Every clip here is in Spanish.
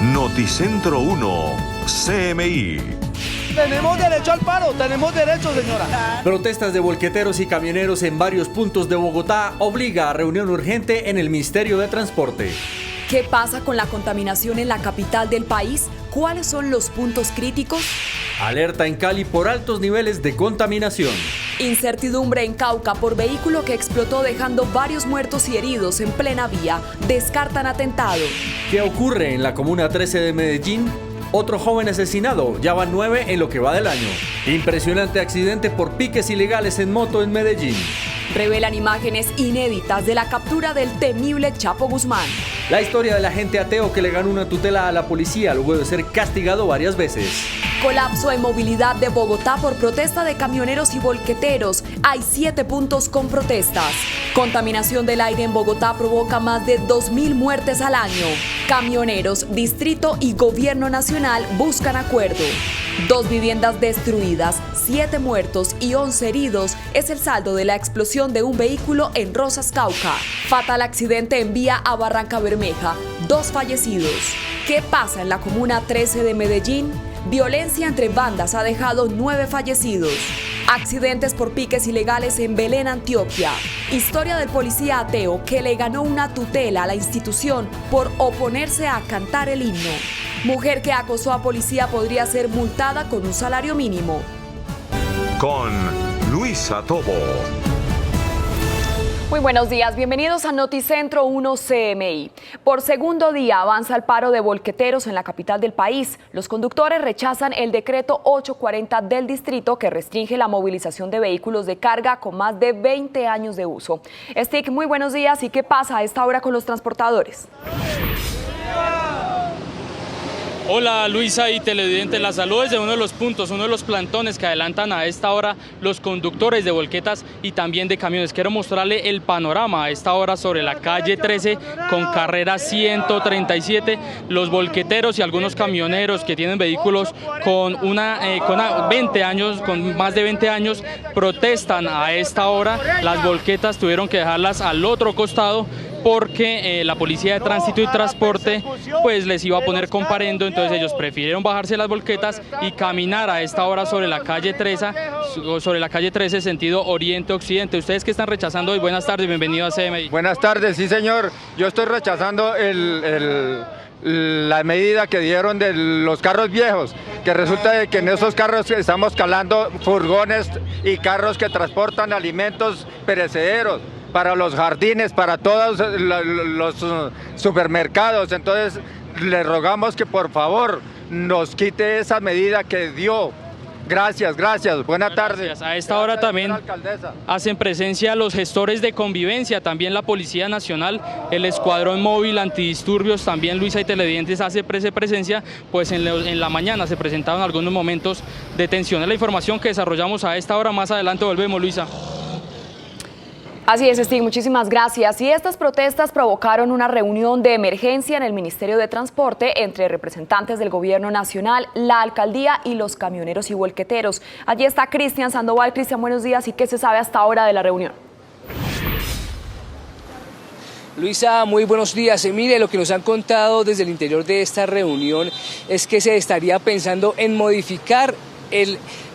Noticentro 1, CMI. Tenemos derecho al paro, tenemos derecho, señora. Protestas de volqueteros y camioneros en varios puntos de Bogotá obliga a reunión urgente en el Ministerio de Transporte. ¿Qué pasa con la contaminación en la capital del país? ¿Cuáles son los puntos críticos? Alerta en Cali por altos niveles de contaminación. Incertidumbre en Cauca por vehículo que explotó dejando varios muertos y heridos en plena vía. Descartan atentado. ¿Qué ocurre en la Comuna 13 de Medellín? Otro joven asesinado, ya van 9 en lo que va del año. Impresionante accidente por piques ilegales en moto en Medellín. Revelan imágenes inéditas de la captura del temible Chapo Guzmán. La historia del agente ateo que le ganó una tutela a la policía luego de ser castigado varias veces. Colapso en movilidad de Bogotá por protesta de camioneros y volqueteros. Hay 7 puntos con protestas. Contaminación del aire en Bogotá provoca más de 2.000 muertes al año. Camioneros, distrito y gobierno nacional buscan acuerdo. 2 viviendas destruidas, 7 muertos y 11 heridos es el saldo de la explosión de un vehículo en Rosas, Cauca. Fatal accidente en vía a Barranca Bermeja, 2 fallecidos. ¿Qué pasa en la Comuna 13 de Medellín? Violencia entre bandas ha dejado 9 fallecidos. Accidentes por piques ilegales en Belén, Antioquia. Historia del policía ateo que le ganó una tutela a la institución por oponerse a cantar el himno. Mujer que acosó a policía podría ser multada con un salario mínimo. Con Luisa Tobo. Muy buenos días, bienvenidos a Noticentro 1 CMI. Por segundo día avanza el paro de volqueteros en la capital del país. Los conductores rechazan el decreto 840 del distrito que restringe la movilización de vehículos de carga con más de 20 años de uso. Stick, muy buenos días. ¿Y qué pasa a esta hora con los transportadores? Hola Luisa y televidentes, la salud es de uno de los puntos, uno de los plantones que adelantan a esta hora los conductores de volquetas y también de camiones. Quiero mostrarle el panorama a esta hora sobre la calle 13 con carrera 137. Los volqueteros y algunos camioneros que tienen vehículos con 20 años, con más de 20 años, protestan a esta hora. Las volquetas tuvieron que dejarlas al otro costado porque la Policía de Tránsito y Transporte pues les iba a poner comparendo, entonces ellos prefirieron bajarse las volquetas y caminar a esta hora sobre la calle 13 sentido oriente-occidente. Ustedes que están rechazando hoy, buenas tardes, bienvenido a CMI. Buenas tardes, sí señor, yo estoy rechazando la medida que dieron de los carros viejos, que resulta de que en esos carros estamos calando furgones y carros que transportan alimentos perecederos para los jardines, para todos los supermercados. Entonces le rogamos que por favor nos quite esa medida que dio. Gracias, buenas tardes. A esta hora también hacen presencia los gestores de convivencia, también la Policía Nacional, el Escuadrón Móvil Antidisturbios, también Luisa y televidentes hace presencia, pues en la mañana se presentaron algunos momentos de tensión. Es la información que desarrollamos a esta hora, más adelante volvemos, Luisa. Así es, Stig, muchísimas gracias. Y estas protestas provocaron una reunión de emergencia en el Ministerio de Transporte entre representantes del Gobierno Nacional, la Alcaldía y los camioneros y volqueteros. Allí está Cristian Sandoval. Cristian, buenos días. ¿Y qué se sabe hasta ahora de la reunión? Luisa, muy buenos días. Mire, lo que nos han contado desde el interior de esta reunión es que se estaría pensando en modificar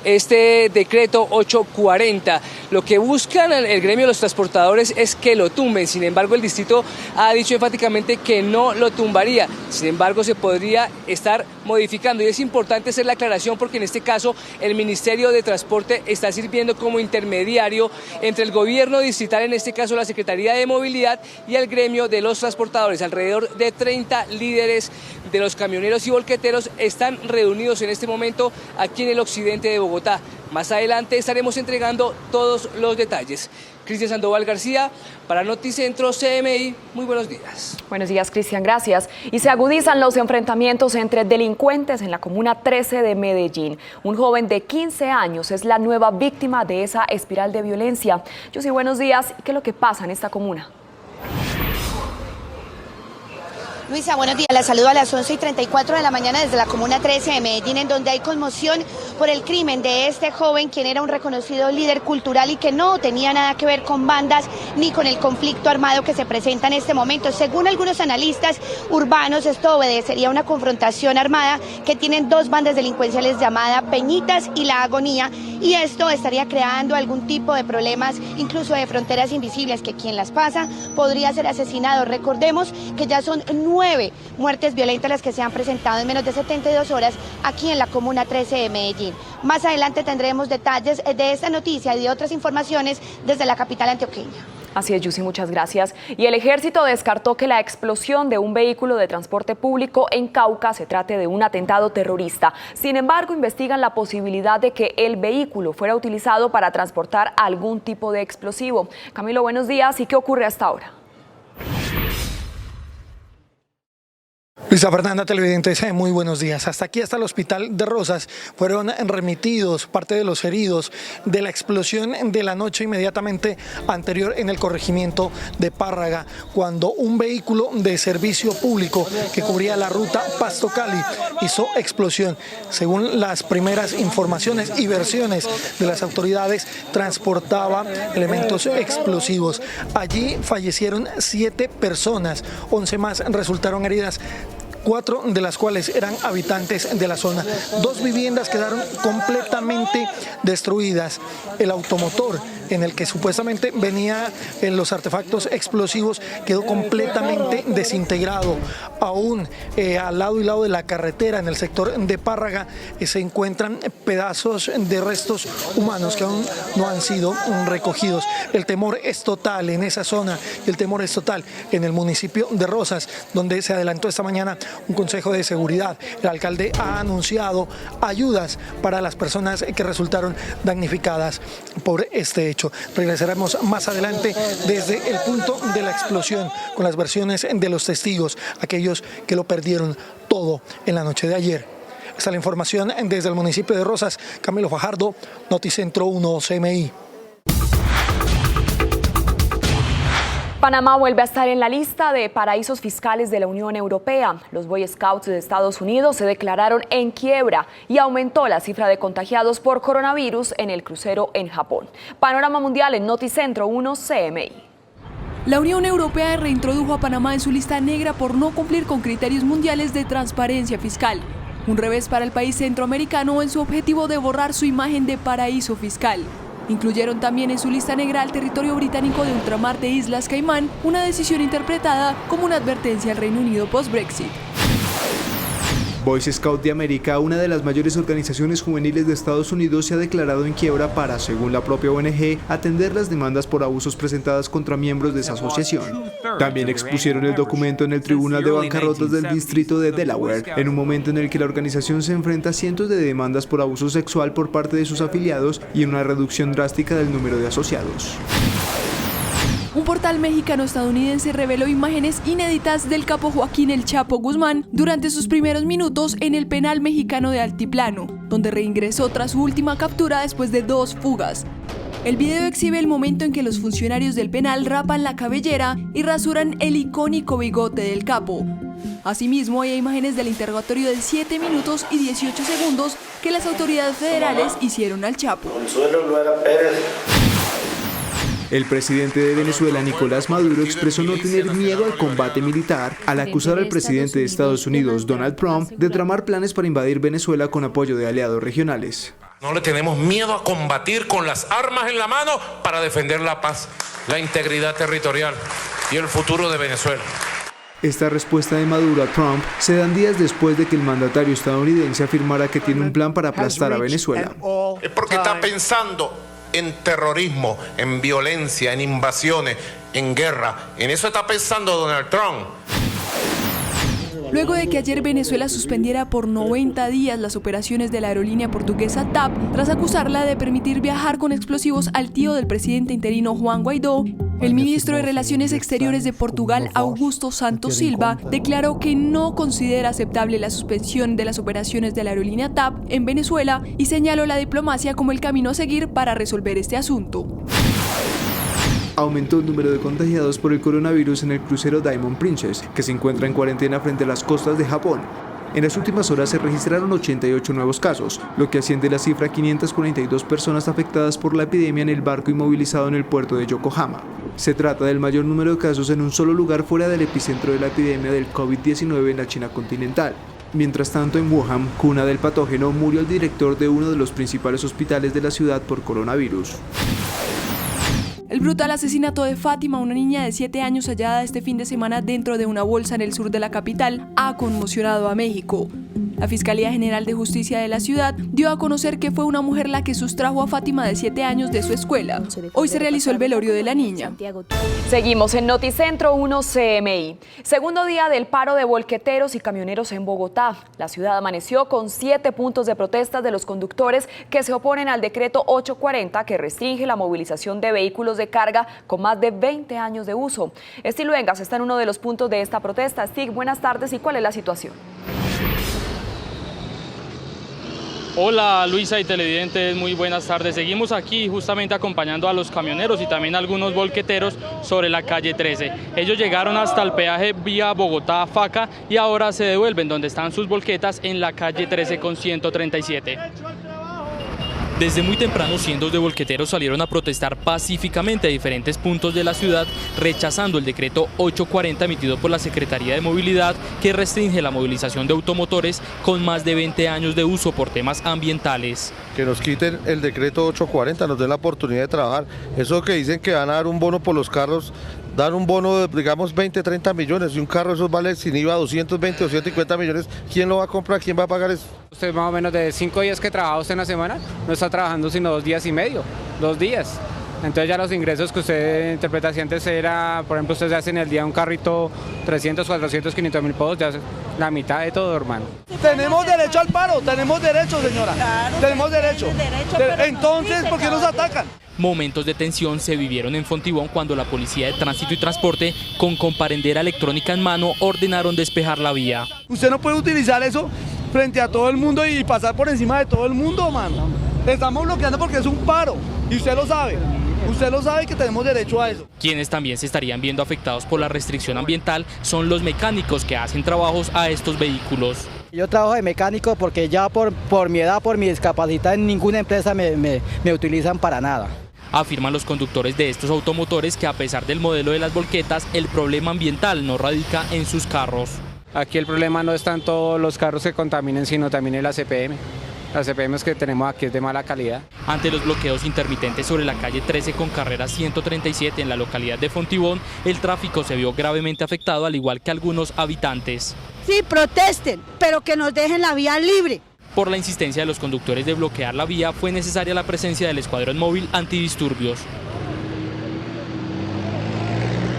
este decreto 840. Lo que buscan el gremio de los transportadores es que lo tumben. Sin embargo, el distrito ha dicho enfáticamente que no lo tumbaría. Sin embargo, se podría estar modificando. Y es importante hacer la aclaración porque en este caso el Ministerio de Transporte está sirviendo como intermediario entre el gobierno distrital, en este caso la Secretaría de Movilidad, y el gremio de los transportadores. Alrededor de 30 líderes de los camioneros y volqueteros están reunidos en este momento aquí en el occidente de Bogotá. Más adelante estaremos entregando todos los detalles. Cristian Sandoval García, para Noticentro CMI, muy buenos días. Buenos días, Cristian, gracias. Y se agudizan los enfrentamientos entre delincuentes en la Comuna 13 de Medellín. Un joven de 15 años es la nueva víctima de esa espiral de violencia. Yossi, buenos días. ¿Qué es lo que pasa en esta comuna? Luisa, buenos días. La saludo a las 11:34 de la mañana desde la Comuna 13 de Medellín, en donde hay conmoción por el crimen de este joven, quien era un reconocido líder cultural y que no tenía nada que ver con bandas ni con el conflicto armado que se presenta en este momento. Según algunos analistas urbanos, esto obedecería a una confrontación armada que tienen dos bandas delincuenciales llamadas Peñitas y La Agonía, y esto estaría creando algún tipo de problemas, incluso de fronteras invisibles, que quien las pasa podría ser asesinado. Recordemos que ya son 9 muertes violentas las que se han presentado en menos de 72 horas aquí en la Comuna 13 de Medellín. Más adelante tendremos detalles de esta noticia y de otras informaciones desde la capital antioqueña. Así es, Yusi, muchas gracias. Y el ejército descartó que la explosión de un vehículo de transporte público en Cauca se trate de un atentado terrorista. Sin embargo, investigan la posibilidad de que el vehículo fuera utilizado para transportar algún tipo de explosivo. Camilo, buenos días. ¿Y qué ocurre hasta ahora? Luisa Fernanda, televidentes, muy buenos días. Hasta aquí, hasta el hospital de Rosas, fueron remitidos parte de los heridos de la explosión de la noche inmediatamente anterior en el corregimiento de Párraga, cuando un vehículo de servicio público que cubría la ruta Pasto-Cali hizo explosión. Según las primeras informaciones y versiones de las autoridades, transportaba elementos explosivos. Allí fallecieron 7 personas, 11 más resultaron heridas, 4 de las cuales eran habitantes de la zona. 2 viviendas quedaron completamente destruidas. El automotor en el que supuestamente venían los artefactos explosivos quedó completamente desintegrado. Aún al lado y lado de la carretera, en el sector de Párraga, se encuentran pedazos de restos humanos que aún no han sido recogidos. El temor es total en esa zona, y el temor es total en el municipio de Rosas, donde se adelantó esta mañana un consejo de seguridad. El alcalde ha anunciado ayudas para las personas que resultaron damnificadas por este hecho. Regresaremos más adelante desde el punto de la explosión con las versiones de los testigos, aquellos que lo perdieron todo en la noche de ayer. Esta es la información desde el municipio de Rosas. Camilo Fajardo, Noticentro 1 CMI. Panamá vuelve a estar en la lista de paraísos fiscales de la Unión Europea. Los Boy Scouts de Estados Unidos se declararon en quiebra y aumentó la cifra de contagiados por coronavirus en el crucero en Japón. Panorama mundial en Noticentro 1 CMI. La Unión Europea reintrodujo a Panamá en su lista negra por no cumplir con criterios mundiales de transparencia fiscal. Un revés para el país centroamericano en su objetivo de borrar su imagen de paraíso fiscal. Incluyeron también en su lista negra al territorio británico de ultramar de Islas Caimán, una decisión interpretada como una advertencia al Reino Unido post-Brexit. Boy Scout de América, una de las mayores organizaciones juveniles de Estados Unidos, se ha declarado en quiebra para, según la propia ONG, atender las demandas por abusos presentadas contra miembros de esa asociación. También expusieron el documento en el Tribunal de Bancarrotas del Distrito de Delaware, en un momento en el que la organización se enfrenta a cientos de demandas por abuso sexual por parte de sus afiliados y una reducción drástica del número de asociados. Un portal mexicano-estadounidense reveló imágenes inéditas del capo Joaquín El Chapo Guzmán durante sus primeros minutos en el penal mexicano de Altiplano, donde reingresó tras su última captura después de 2 fugas. El video exhibe el momento en que los funcionarios del penal rapan la cabellera y rasuran el icónico bigote del capo. Asimismo, hay imágenes del interrogatorio de 7 minutos y 18 segundos que las autoridades federales hicieron al Chapo. El presidente de Venezuela, Nicolás Maduro, expresó no tener miedo al combate militar al acusar al presidente de Estados Unidos, Donald Trump, de tramar planes para invadir Venezuela con apoyo de aliados regionales. No le tenemos miedo a combatir con las armas en la mano para defender la paz, la integridad territorial y el futuro de Venezuela. Esta respuesta de Maduro a Trump se dan días después de que el mandatario estadounidense afirmara que tiene un plan para aplastar a Venezuela. Es porque está pensando en terrorismo, en violencia, en invasiones, en guerra. En eso está pensando Donald Trump. Luego de que ayer Venezuela suspendiera por 90 días las operaciones de la aerolínea portuguesa TAP, tras acusarla de permitir viajar con explosivos al tío del presidente interino Juan Guaidó, el ministro de Relaciones Exteriores de Portugal, Augusto Santos Silva, declaró que no considera aceptable la suspensión de las operaciones de la aerolínea TAP en Venezuela y señaló la diplomacia como el camino a seguir para resolver este asunto. Aumentó el número de contagiados por el coronavirus en el crucero Diamond Princess, que se encuentra en cuarentena frente a las costas de Japón. En las últimas horas se registraron 88 nuevos casos, lo que asciende la cifra a 542 personas afectadas por la epidemia en el barco inmovilizado en el puerto de Yokohama. Se trata del mayor número de casos en un solo lugar fuera del epicentro de la epidemia del COVID-19 en la China continental. Mientras tanto, en Wuhan, cuna del patógeno, murió el director de uno de los principales hospitales de la ciudad por coronavirus. El brutal asesinato de Fátima, una niña de 7 años hallada este fin de semana dentro de una bolsa en el sur de la capital, ha conmocionado a México. La Fiscalía General de Justicia de la ciudad dio a conocer que fue una mujer la que sustrajo a Fátima de 7 años de su escuela. Hoy se realizó el velorio de la niña. Seguimos en Noticentro 1 CMI. Segundo día del paro de volqueteros y camioneros en Bogotá. La ciudad amaneció con 7 puntos de protesta de los conductores que se oponen al decreto 840 que restringe la movilización de vehículos de carga con más de 20 años de uso. Stig Luengas está en uno de los puntos de esta protesta. Stig, buenas tardes. ¿Y cuál es la situación? Hola Luisa y televidentes, muy buenas tardes. Seguimos aquí justamente acompañando a los camioneros y también a algunos volqueteros sobre la calle 13. Ellos llegaron hasta el peaje vía Bogotá-Faca y ahora se devuelven donde están sus volquetas en la calle 13 con 137. Desde muy temprano, cientos de volqueteros salieron a protestar pacíficamente a diferentes puntos de la ciudad, rechazando el decreto 840 emitido por la Secretaría de Movilidad, que restringe la movilización de automotores con más de 20 años de uso por temas ambientales. Que nos quiten el decreto 840, nos den la oportunidad de trabajar. Eso que dicen que van a dar un bono por los carros, dan un bono de, digamos, 20, 30 millones, y un carro esos vale sin IVA 220, 250 millones, ¿quién lo va a comprar? ¿Quién va a pagar eso? Usted más o menos de 5 días que trabaja usted en la semana, no está trabajando sino 2 días y medio, 2 días. Entonces ya los ingresos que usted interpreta si antes era, por ejemplo, usted se hace en el día un carrito 300, 400, 500 mil pesos, ya es la mitad de todo, hermano. Tenemos derecho al paro, tenemos derecho, señora. Claro, tenemos derecho. Entonces, ¿por qué nos atacan? Momentos de tensión se vivieron en Fontibón cuando la Policía de Tránsito y Transporte, con comparendera electrónica en mano, ordenaron despejar la vía. Usted no puede utilizar eso frente a todo el mundo y pasar por encima de todo el mundo, mano. Estamos bloqueando porque es un paro y usted lo sabe. Usted lo sabe que tenemos derecho a eso. Quienes también se estarían viendo afectados por la restricción ambiental son los mecánicos que hacen trabajos a estos vehículos. Yo trabajo de mecánico porque ya por mi edad, por mi discapacidad, en ninguna empresa me utilizan para nada. Afirman los conductores de estos automotores que a pesar del modelo de las volquetas, el problema ambiental no radica en sus carros. Aquí el problema no es tanto los carros que contaminen, sino también el ACPM. Las CPM que tenemos aquí es de mala calidad. Ante los bloqueos intermitentes sobre la calle 13 con carrera 137 en la localidad de Fontibón, el tráfico se vio gravemente afectado, al igual que algunos habitantes. Sí, protesten, pero que nos dejen la vía libre. Por la insistencia de los conductores de bloquear la vía, fue necesaria la presencia del escuadrón móvil antidisturbios.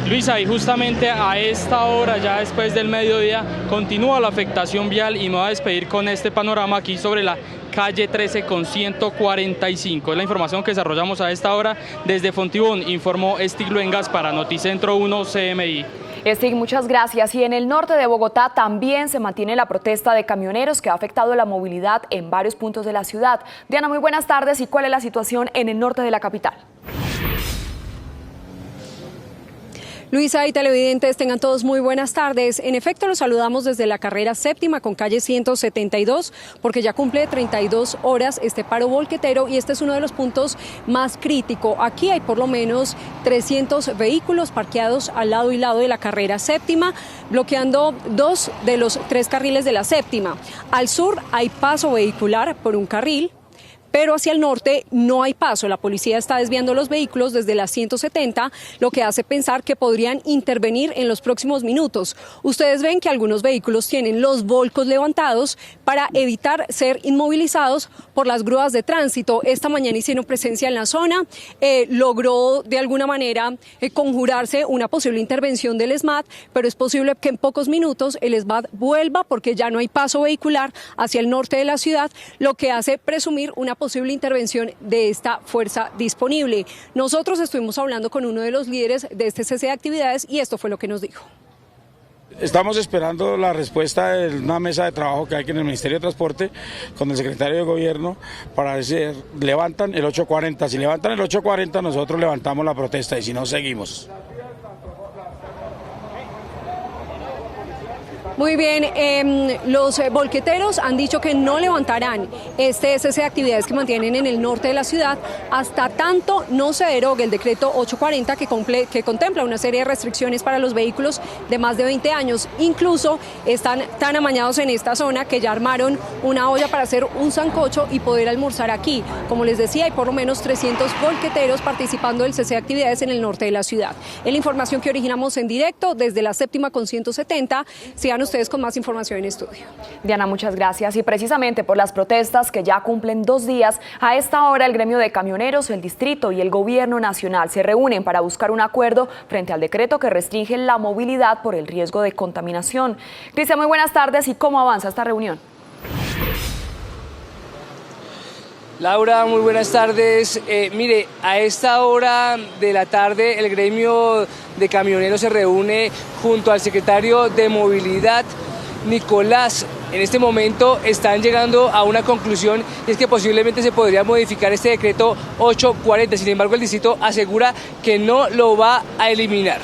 Luisa, y justamente a esta hora, ya después del mediodía, continúa la afectación vial y me voy a despedir con este panorama aquí sobre la calle 13 con 145. Es la información que desarrollamos a esta hora desde Fontibón, informó Stig Luengas para Noticentro 1 CMI. Stig, muchas gracias. Y en el norte de Bogotá también se mantiene la protesta de camioneros que ha afectado la movilidad en varios puntos de la ciudad. Diana, muy buenas tardes. ¿Y cuál es la situación en el norte de la capital? Luisa y televidentes, tengan todos muy buenas tardes. En efecto, los saludamos desde la carrera séptima con calle 172, porque ya cumple 32 horas este paro volquetero y este es uno de los puntos más críticos. Aquí hay por lo menos 300 vehículos parqueados al lado y lado de la carrera séptima, bloqueando 2 de los 3 carriles de la séptima. Al sur hay paso vehicular por un carril, pero hacia el norte no hay paso. La policía está desviando los vehículos desde la 170, lo que hace pensar que podrían intervenir en los próximos minutos. Ustedes ven que algunos vehículos tienen los volcos levantados para evitar ser inmovilizados por las grúas de tránsito. Esta mañana hicieron presencia en la zona, logró de alguna manera conjurarse una posible intervención del SMAT, pero es posible que en pocos minutos el SMAT vuelva porque ya no hay paso vehicular hacia el norte de la ciudad, lo que hace presumir una posible intervención de esta fuerza disponible. Nosotros estuvimos hablando con uno de los líderes de este cese de actividades y esto fue lo que nos dijo. Estamos esperando la respuesta de una mesa de trabajo que hay en el Ministerio de Transporte con el secretario de Gobierno para ver si levantan el 840. Si levantan el 840, nosotros levantamos la protesta y si no, seguimos. Muy bien, los volqueteros han dicho que no levantarán este cese de actividades que mantienen en el norte de la ciudad hasta tanto no se derogue el decreto 840 que contempla una serie de restricciones para los vehículos de más de 20 años. Incluso están tan amañados en esta zona que ya armaron una olla para hacer un sancocho y poder almorzar aquí. Como les decía, hay por lo menos 300 volqueteros participando del cese de actividades en el norte de la ciudad. Es la información que originamos en directo desde la séptima con 170. Sigan ustedes con más información en estudio. Diana, muchas gracias. Y precisamente por las protestas que ya cumplen 2 días, a esta hora el gremio de camioneros, el distrito y el gobierno nacional se reúnen para buscar un acuerdo frente al decreto que restringe la movilidad por el riesgo de contaminación. Cristian, muy buenas tardes. ¿Y cómo avanza esta reunión? Laura, muy buenas tardes. Mire, a esta hora de la tarde el gremio de camioneros se reúne junto al secretario de Movilidad, Nicolás. En este momento están llegando a una conclusión y es que posiblemente se podría modificar este decreto 840. Sin embargo, el distrito asegura que no lo va a eliminar.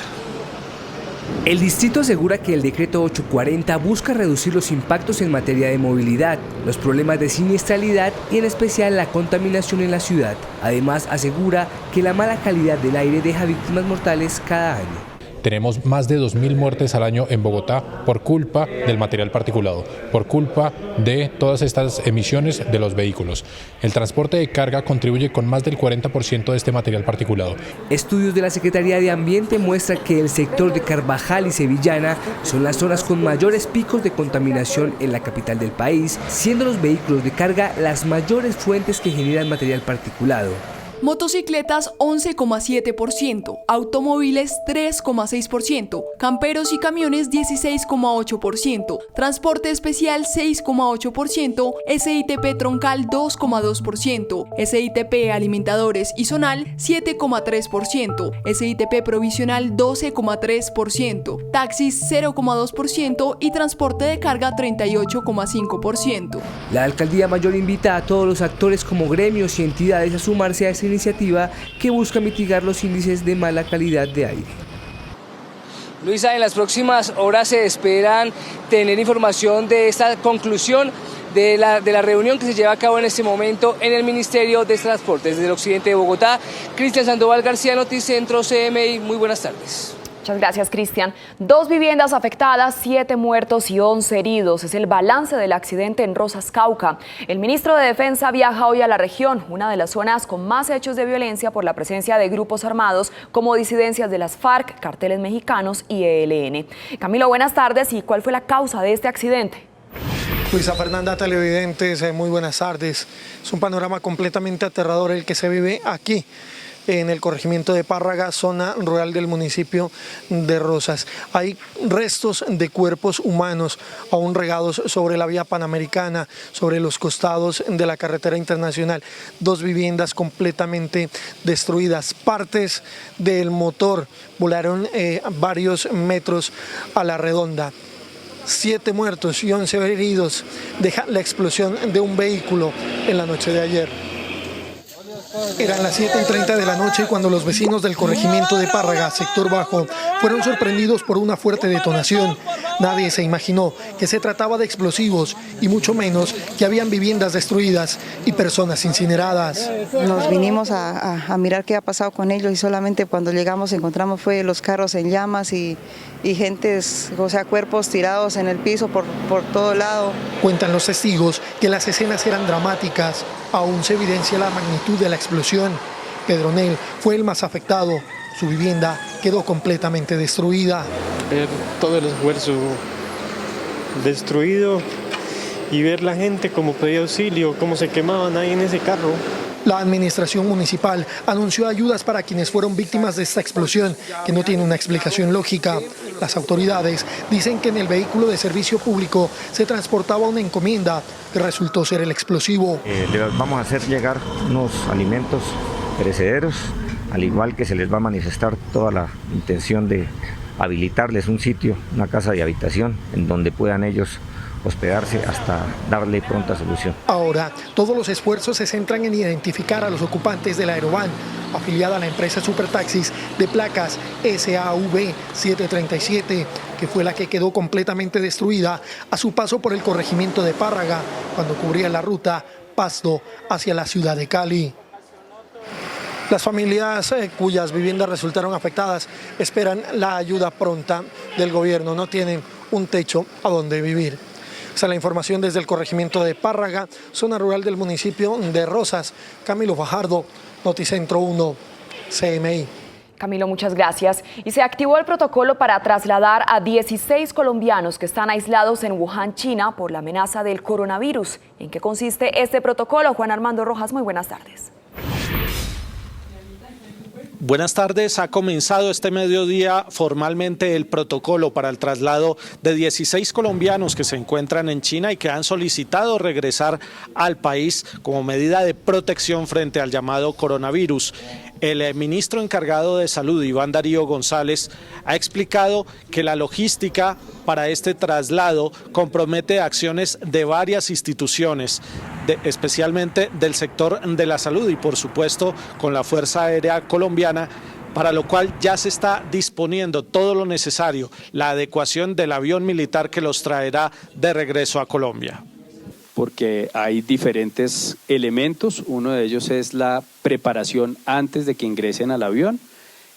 El distrito asegura que el decreto 840 busca reducir los impactos en materia de movilidad, los problemas de siniestralidad y en especial la contaminación en la ciudad. Además, asegura que la mala calidad del aire deja víctimas mortales cada año. Tenemos más de 2.000 muertes al año en Bogotá por culpa del material particulado, por culpa de todas estas emisiones de los vehículos. El transporte de carga contribuye con más del 40% de este material particulado. Estudios de la Secretaría de Ambiente muestran que el sector de Carvajal y Sevillana son las zonas con mayores picos de contaminación en la capital del país, siendo los vehículos de carga las mayores fuentes que generan material particulado. Motocicletas 11,7%, automóviles 3,6%, camperos y camiones 16,8%, transporte especial 6,8%, SITP troncal 2,2%, SITP alimentadores y zonal 7,3%, SITP provisional 12,3%, taxis 0,2% y transporte de carga 38,5%. La Alcaldía Mayor invita a todos los actores como gremios y entidades a sumarse a esta iniciativa que busca mitigar los índices de mala calidad de aire. Luisa, en las próximas horas se esperan tener información de esta conclusión de la reunión que se lleva a cabo en este momento en el Ministerio de Transportes. Desde el occidente de Bogotá, Cristian Sandoval García, Noticentro CMI. Muy buenas tardes. Muchas gracias, Cristian. 2 viviendas afectadas, 7 muertos y 11 heridos. Es el balance del accidente en Rosas, Cauca. El ministro de Defensa viaja hoy a la región, una de las zonas con más hechos de violencia por la presencia de grupos armados como disidencias de las FARC, carteles mexicanos y ELN. Camilo, buenas tardes. ¿Y cuál fue la causa de este accidente? Luisa Fernanda, televidentes, muy buenas tardes. Es un panorama completamente aterrador el que se vive aquí, en el corregimiento de Párraga, zona rural del municipio de Rosas. Hay restos de cuerpos humanos aún regados sobre la vía panamericana, sobre los costados de la carretera internacional. 2 viviendas completamente destruidas. Partes del motor volaron varios metros a la redonda. 7 muertos y 11 heridos deja la explosión de un vehículo en la noche de ayer. Eran las 7:30 de la noche cuando los vecinos del corregimiento de Párraga, sector bajo, fueron sorprendidos por una fuerte detonación. Nadie se imaginó que se trataba de explosivos y mucho menos que habían viviendas destruidas y personas incineradas. Nos vinimos a mirar qué ha pasado con ellos y solamente cuando llegamos encontramos fue los carros en llamas y gentes, o sea, cuerpos tirados en el piso por todo lado. Cuentan los testigos que las escenas eran dramáticas. Aún se evidencia la magnitud de la explosión. Pedronel fue el más afectado. Su vivienda quedó completamente destruida. Ver todo el esfuerzo destruido y ver la gente como pedía auxilio, cómo se quemaban ahí en ese carro. La administración municipal anunció ayudas para quienes fueron víctimas de esta explosión, que no tiene una explicación lógica. Las autoridades dicen que en el vehículo de servicio público se transportaba una encomienda que resultó ser el explosivo. Le vamos a hacer llegar unos alimentos perecederos, al igual que se les va a manifestar toda la intención de habilitarles un sitio, una casa de habitación, en donde puedan ellos hospedarse hasta darle pronta solución. Ahora, todos los esfuerzos se centran en identificar a los ocupantes de la Aerovan, afiliada a la empresa Supertaxis de placas SAV 737, que que fue la que quedó completamente destruida a su paso por el corregimiento de Párraga, cuando cubría la ruta Pasto hacia la ciudad de Cali. Las familias cuyas viviendas resultaron afectadas esperan la ayuda pronta del gobierno, no tienen un techo a donde vivir. Esa es la información desde el corregimiento de Párraga, zona rural del municipio de Rosas. Camilo Fajardo, Noticentro 1, CMI. Camilo, muchas gracias. Y se activó el protocolo para trasladar a 16 colombianos que están aislados en Wuhan, China, por la amenaza del coronavirus. ¿En qué consiste este protocolo? Juan Armando Rojas, muy buenas tardes. Buenas tardes. Ha comenzado este mediodía formalmente el protocolo para el traslado de 16 colombianos que se encuentran en China y que han solicitado regresar al país como medida de protección frente al llamado coronavirus. El ministro encargado de Salud, Iván Darío González, ha explicado que la logística para este traslado compromete acciones de varias instituciones, especialmente del sector de la salud y por supuesto con la Fuerza Aérea Colombiana, para lo cual ya se está disponiendo todo lo necesario, la adecuación del avión militar que los traerá de regreso a Colombia. Porque hay diferentes elementos, uno de ellos es la preparación antes de que ingresen al avión,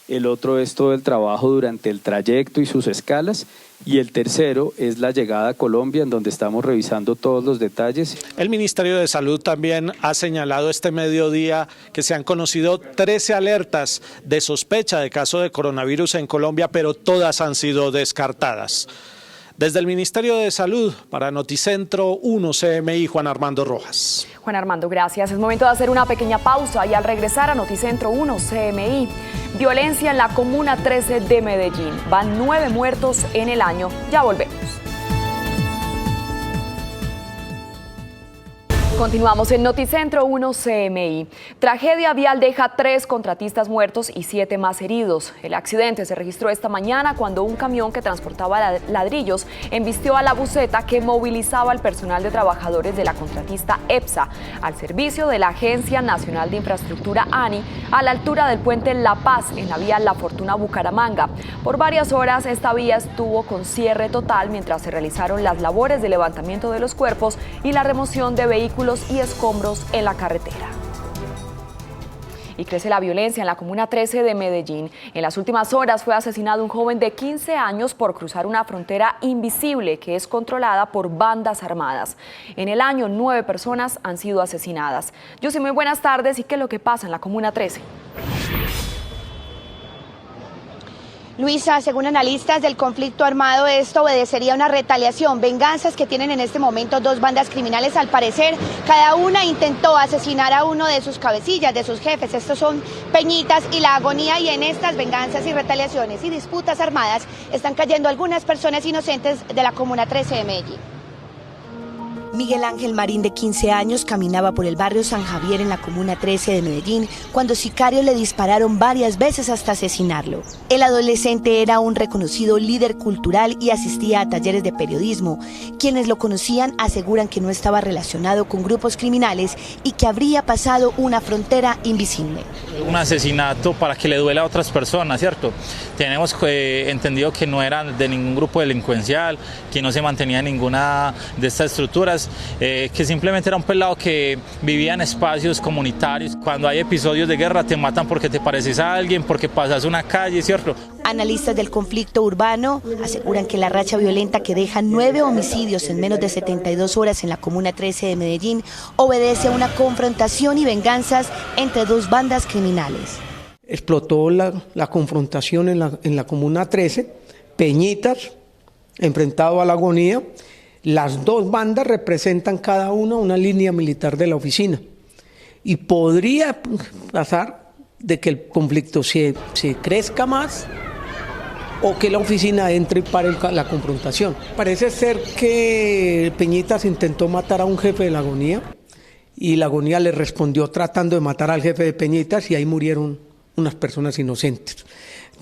el otro es todo el trabajo durante el trayecto y sus escalas, y el tercero es la llegada a Colombia, en donde estamos revisando todos los detalles. El Ministerio de Salud también ha señalado este mediodía que se han conocido 13 alertas de sospecha de caso de coronavirus en Colombia, pero todas han sido descartadas. Desde el Ministerio de Salud, para Noticentro 1 CMI, Juan Armando Rojas. Juan Armando, gracias. Es momento de hacer una pequeña pausa y al regresar a Noticentro 1 CMI, violencia en la Comuna 13 de Medellín. Van 9 muertos en el año. Ya volvemos. Continuamos en Noticentro 1 CMI. Tragedia vial deja 3 contratistas muertos y 7 más heridos. El accidente se registró esta mañana cuando un camión que transportaba ladrillos embistió a la buseta que movilizaba al personal de trabajadores de la contratista EPSA al servicio de la Agencia Nacional de Infraestructura ANI a la altura del puente La Paz en la vía La Fortuna Bucaramanga. Por varias horas esta vía estuvo con cierre total mientras se realizaron las labores de levantamiento de los cuerpos y la remoción de vehículos y escombros en la carretera. Y crece la violencia en la Comuna 13 de Medellín. En las últimas horas fue asesinado un joven de 15 años por cruzar una frontera invisible que es controlada por bandas armadas. En el año 9 personas han sido asesinadas. Yo soy muy buenas tardes. ¿Y qué es lo que pasa en la Comuna 13? Luisa, según analistas del conflicto armado, esto obedecería a una retaliación, venganzas que tienen en este momento 2 bandas criminales. Al parecer, cada una intentó asesinar a uno de sus cabecillas, de sus jefes. Estos son Peñitas y La Agonía, y en estas venganzas y retaliaciones y disputas armadas están cayendo algunas personas inocentes de la Comuna 13 de Medellín. Miguel Ángel Marín, de 15 años, caminaba por el barrio San Javier en la Comuna 13 de Medellín cuando sicarios le dispararon varias veces hasta asesinarlo. El adolescente era un reconocido líder cultural y asistía a talleres de periodismo. Quienes lo conocían aseguran que no estaba relacionado con grupos criminales y que habría pasado una frontera invisible. Un asesinato para que le duela a otras personas, ¿cierto? Tenemos entendido que no era de ningún grupo delincuencial, que no se mantenía en ninguna de estas estructuras, que simplemente era un pelado que vivía en espacios comunitarios. Cuando hay episodios de guerra te matan porque te pareces a alguien, porque pasas una calle, ¿cierto? Analistas del conflicto urbano aseguran que la racha violenta que deja 9 homicidios en menos de 72 horas en la Comuna 13 de Medellín obedece a una confrontación y venganzas entre 2 bandas criminales. Explotó la confrontación en la Comuna 13, Peñitas enfrentado a La Agonía. Las 2 bandas representan cada una línea militar de la oficina y podría pasar de que el conflicto se crezca más o que la oficina entre y pare la confrontación. Parece ser que Peñitas intentó matar a un jefe de La Agonía y La Agonía le respondió tratando de matar al jefe de Peñitas y ahí murieron unas personas inocentes.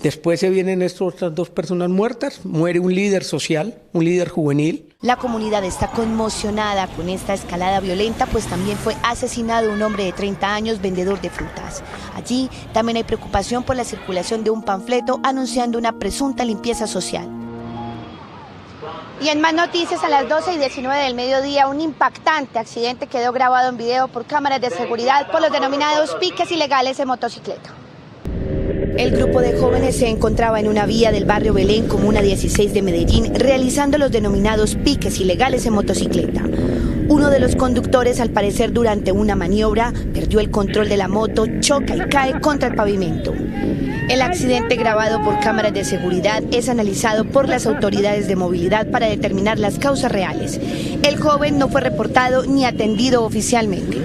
Después se vienen otras 2 personas muertas, muere un líder social, un líder juvenil. La comunidad está conmocionada con esta escalada violenta, pues también fue asesinado un hombre de 30 años, vendedor de frutas. Allí también hay preocupación por la circulación de un panfleto anunciando una presunta limpieza social. Y en más noticias, a las 12:19 del mediodía, un impactante accidente quedó grabado en video por cámaras de seguridad por los denominados piques ilegales en motocicleta. El grupo de jóvenes se encontraba en una vía del barrio Belén, comuna 16 de Medellín, realizando los denominados piques ilegales en motocicleta. Uno de los conductores, al parecer durante una maniobra, perdió el control de la moto, choca y cae contra el pavimento. El accidente, grabado por cámaras de seguridad, es analizado por las autoridades de movilidad para determinar las causas reales. El joven no fue reportado ni atendido oficialmente.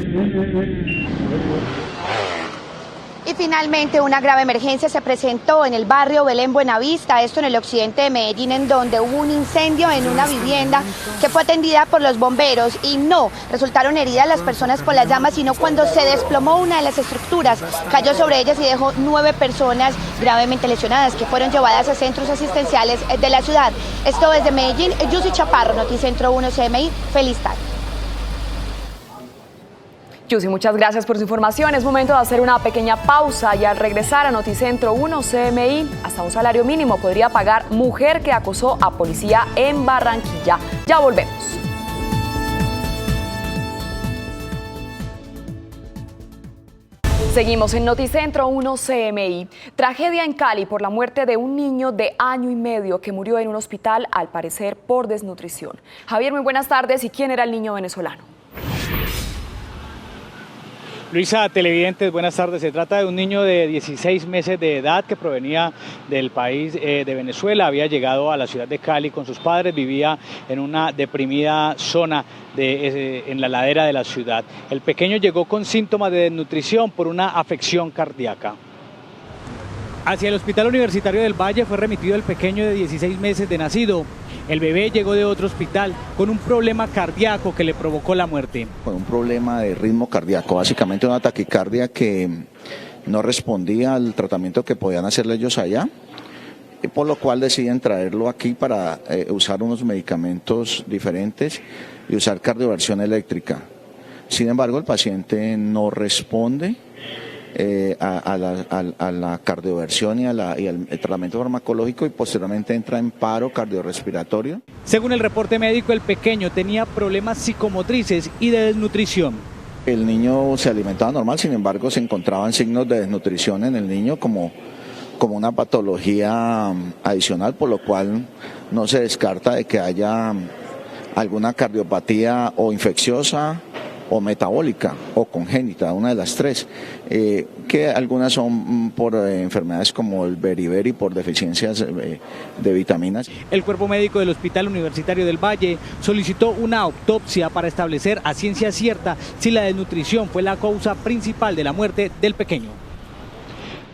Y finalmente, una grave emergencia se presentó en el barrio Belén Buenavista, esto en el occidente de Medellín, en donde hubo un incendio en una vivienda que fue atendida por los bomberos y no resultaron heridas las personas por las llamas, sino cuando se desplomó una de las estructuras, cayó sobre ellas y dejó 9 personas gravemente lesionadas que fueron llevadas a centros asistenciales de la ciudad. Esto desde Medellín, Yusi Chaparro, Noticentro 1 CMI, feliz tarde. Yusi, muchas gracias por su información. Es momento de hacer una pequeña pausa y al regresar a Noticentro 1 CMI, hasta un salario mínimo podría pagar mujer que acosó a policía en Barranquilla. Ya volvemos. Seguimos en Noticentro 1 CMI. Tragedia en Cali por la muerte de un niño de 1 año y medio que murió en un hospital, al parecer por desnutrición. Javier, muy buenas tardes. ¿Y quién era el niño venezolano? Luisa, televidentes, buenas tardes. Se trata de un niño de 16 meses de edad que provenía del país de Venezuela. Había llegado a la ciudad de Cali con sus padres, vivía en una deprimida zona en la ladera de la ciudad. El pequeño llegó con síntomas de desnutrición por una afección cardíaca. Hacia el Hospital Universitario del Valle fue remitido el pequeño de 16 meses de nacido. El bebé llegó de otro hospital con un problema cardíaco que le provocó la muerte. Con un problema de ritmo cardíaco, básicamente una taquicardia que no respondía al tratamiento que podían hacerle ellos allá, y por lo cual deciden traerlo aquí para usar unos medicamentos diferentes y usar cardioversión eléctrica. Sin embargo, el paciente no responde a la cardioversión y al tratamiento farmacológico y posteriormente entra en paro cardiorrespiratorio. Según el reporte médico, el pequeño tenía problemas psicomotrices y de desnutrición. El niño se alimentaba normal, sin embargo se encontraban signos de desnutrición en el niño como una patología adicional, por lo cual no se descarta de que haya alguna cardiopatía o infecciosa o metabólica o congénita, una de las tres, que algunas son por enfermedades como el beriberi, por deficiencias de vitaminas. El cuerpo médico del Hospital Universitario del Valle solicitó una autopsia para establecer a ciencia cierta si la desnutrición fue la causa principal de la muerte del pequeño.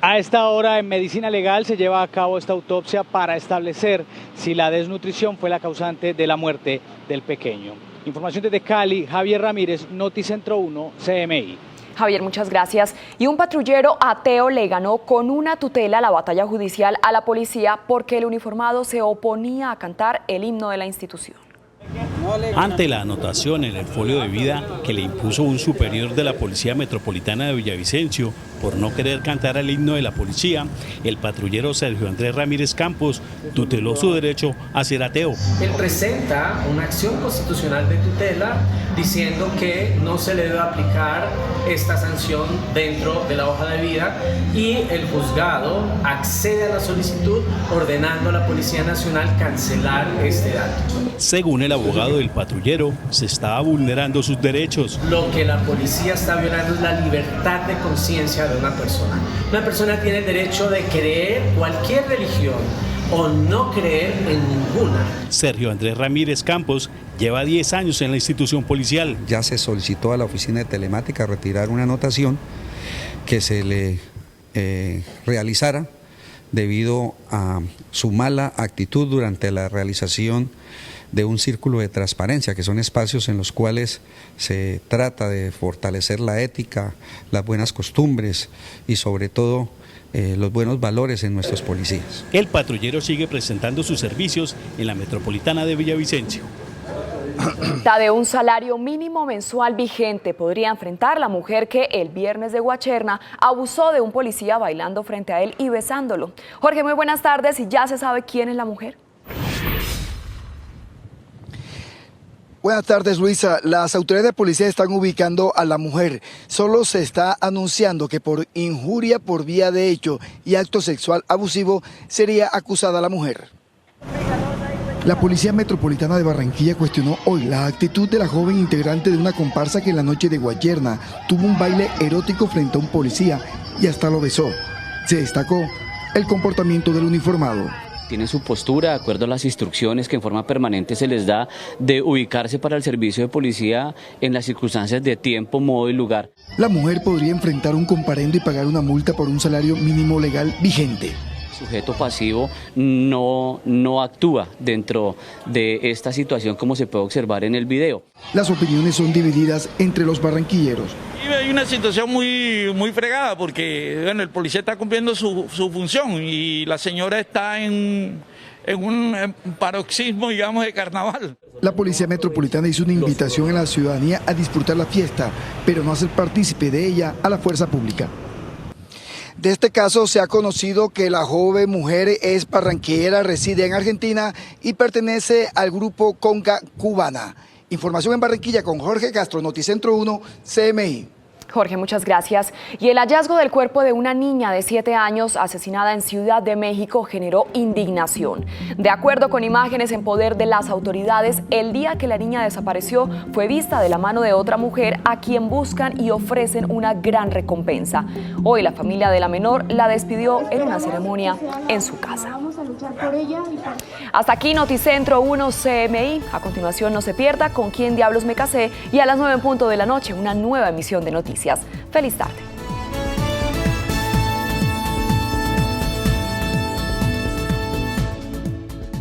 A esta hora en Medicina Legal se lleva a cabo esta autopsia para establecer si la desnutrición fue la causante de la muerte del pequeño. Información desde Cali, Javier Ramírez, Noticentro 1, CMI. Javier, muchas gracias. Y un patrullero ateo le ganó con una tutela la batalla judicial a la policía porque el uniformado se oponía a cantar el himno de la institución. Ante la anotación en el folio de vida que le impuso un superior de la Policía Metropolitana de Villavicencio por no querer cantar el himno de la policía, el patrullero Sergio Andrés Ramírez Campos tuteló su derecho a ser ateo. Él presenta una acción constitucional de tutela diciendo que no se le debe aplicar esta sanción dentro de la hoja de vida y el juzgado accede a la solicitud ordenando a la Policía Nacional cancelar este dato. Según el abogado del patrullero, se estaba vulnerando sus derechos. Lo que la policía está violando es la libertad de conciencia de una persona. Una persona tiene el derecho de creer cualquier religión o no creer en ninguna. Sergio Andrés Ramírez Campos lleva 10 años en la institución policial. Ya se solicitó a la oficina de telemática retirar una anotación que se le realizara debido a su mala actitud durante la realización de un círculo de transparencia, que son espacios en los cuales se trata de fortalecer la ética, las buenas costumbres y sobre todo los buenos valores en nuestros policías. El patrullero sigue presentando sus servicios en la Metropolitana de Villavicencio. De un salario mínimo mensual vigente podría enfrentar la mujer que el viernes de Guacherna abusó de un policía bailando frente a él y besándolo. Jorge, muy buenas tardes. ¿Y ya se sabe quién es la mujer? Buenas tardes, Luisa. Las autoridades de policía están ubicando a la mujer. Solo se está anunciando que por injuria por vía de hecho y acto sexual abusivo sería acusada la mujer. La Policía Metropolitana de Barranquilla cuestionó hoy la actitud de la joven integrante de una comparsa que en la noche de Guayerna tuvo un baile erótico frente a un policía y hasta lo besó. Se destacó el comportamiento del uniformado. Tienen su postura de acuerdo a las instrucciones que en forma permanente se les da de ubicarse para el servicio de policía en las circunstancias de tiempo, modo y lugar. La mujer podría enfrentar un comparendo y pagar una multa por un salario mínimo legal vigente. El sujeto pasivo no actúa dentro de esta situación como se puede observar en el video. Las opiniones son divididas entre los barranquilleros. Hay una situación muy fregada porque bueno, el policía está cumpliendo su función y la señora está en un paroxismo, digamos, de carnaval. La Policía Metropolitana hizo una invitación a la ciudadanía a disfrutar la fiesta, pero no hacer partícipe de ella a la fuerza pública. De este caso se ha conocido que la joven mujer es barranquillera, reside en Argentina y pertenece al grupo Conga Cubana. Información en Barranquilla con Jorge Castro, Noticentro 1, CMI. Jorge, muchas gracias. Y el hallazgo del cuerpo de una niña de 7 años asesinada en Ciudad de México generó indignación. De acuerdo con imágenes en poder de las autoridades, el día que la niña desapareció fue vista de la mano de otra mujer a quien buscan y ofrecen una gran recompensa. Hoy la familia de la menor la despidió en una ceremonia en su casa. Hasta aquí Noticentro 1 CMI. A continuación no se pierda Con quién diablos me casé y a las 9 en punto de la noche una nueva emisión de noticias. Feliz tarde.